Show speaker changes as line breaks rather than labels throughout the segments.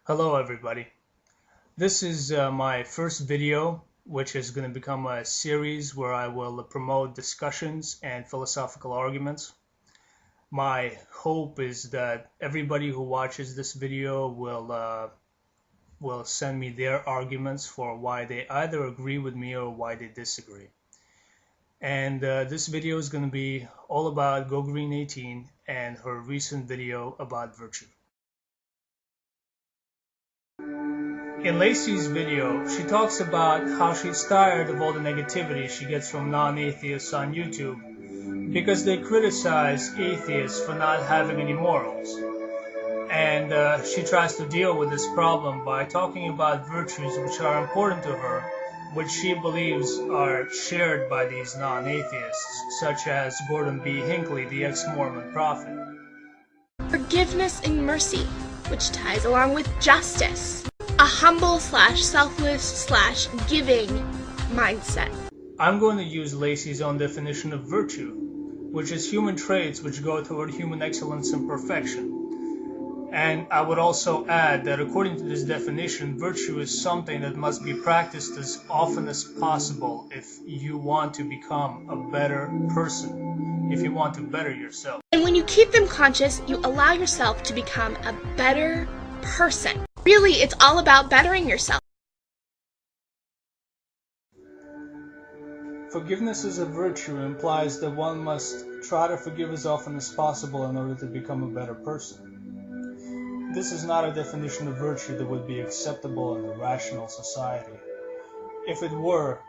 Hello everybody. This is my first video, which is going to become a series where I will promote discussions and philosophical arguments. My hope is that everybody who watches this video will send me their arguments for why they either agree with me or why they disagree. And this video is going to be all about Go Green 18 and her recent video about virtue. In Lacey's video, she talks about how she's tired of all the negativity she gets from non-atheists on YouTube because they criticize atheists for not having any morals. And she tries to deal with this problem by talking about virtues which are important to her, which she believes are shared by these non-atheists, such as Gordon B. Hinckley, the ex-Mormon prophet.
Forgiveness and mercy, which ties along with justice. A humble/selfless/giving mindset.
I'm going to use Lacey's own definition of virtue, which is human traits which go toward human excellence and perfection. And I would also add that according to this definition, virtue is something that must be practiced as often as possible if you want to become a better person, if you want to better yourself.
And when you keep them conscious, you allow yourself to become a better person. Really, it's all about bettering yourself.
Forgiveness as a virtue implies that one must try to forgive as often as possible in order to become a better person. This is not a definition of virtue that would be acceptable in a rational society. If it were,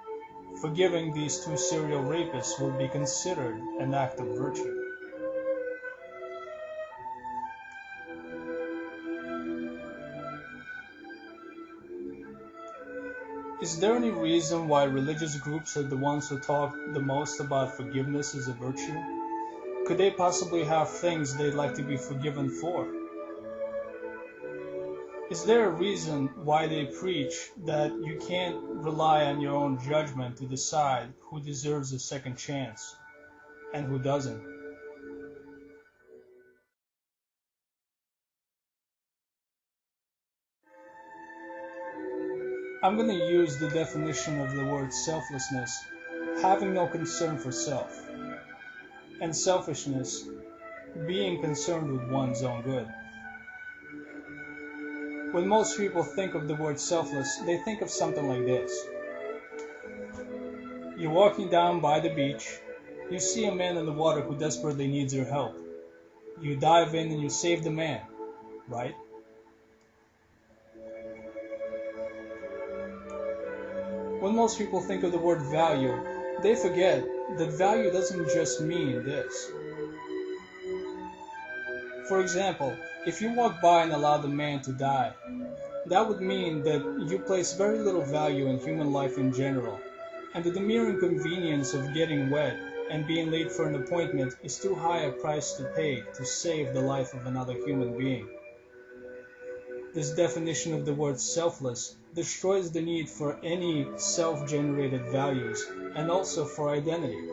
forgiving these two serial rapists would be considered an act of virtue. Is there any reason why religious groups are the ones who talk the most about forgiveness as a virtue? Could they possibly have things they'd like to be forgiven for? Is there a reason why they preach that you can't rely on your own judgment to decide who deserves a second chance and who doesn't? I'm going to use the definition of the word selflessness, having no concern for self, and selfishness, being concerned with one's own good. When most people think of the word selfless, they think of something like this. You're walking down by the beach, you see a man in the water who desperately needs your help. You dive in and you save the man, right? When most people think of the word value, they forget that value doesn't just mean this. For example, if you walk by and allow the man to die, that would mean that you place very little value in human life in general, and that the mere inconvenience of getting wet and being late for an appointment is too high a price to pay to save the life of another human being. This definition of the word selfless destroys the need for any self-generated values and also for identity.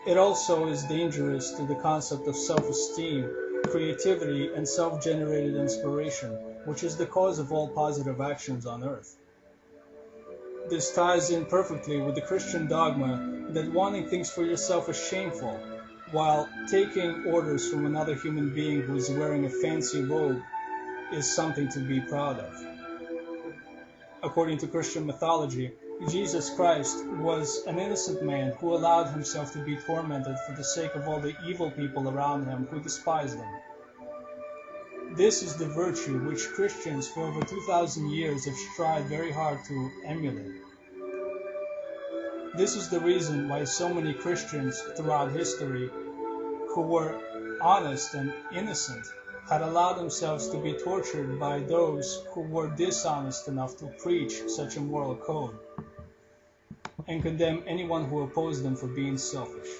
It also is dangerous to the concept of self-esteem, creativity, and self-generated inspiration, which is the cause of all positive actions on earth. This ties in perfectly with the Christian dogma that wanting things for yourself is shameful, while taking orders from another human being who is wearing a fancy robe is something to be proud of. According to Christian mythology, Jesus Christ was an innocent man who allowed himself to be tormented for the sake of all the evil people around him who despised him. This is the virtue which Christians for over 2,000 years have strived very hard to emulate. This is the reason why so many Christians throughout history who were honest and innocent had allowed themselves to be tortured by those who were dishonest enough to preach such a moral code and condemn anyone who opposed them for being selfish.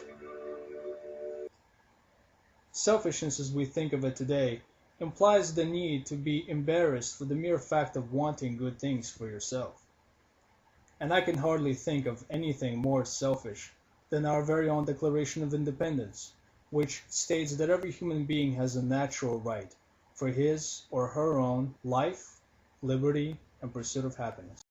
Selfishness as we think of it today implies the need to be embarrassed for the mere fact of wanting good things for yourself. And I can hardly think of anything more selfish than our very own Declaration of Independence, which states that every human being has a natural right for his or her own life, liberty, and pursuit of happiness.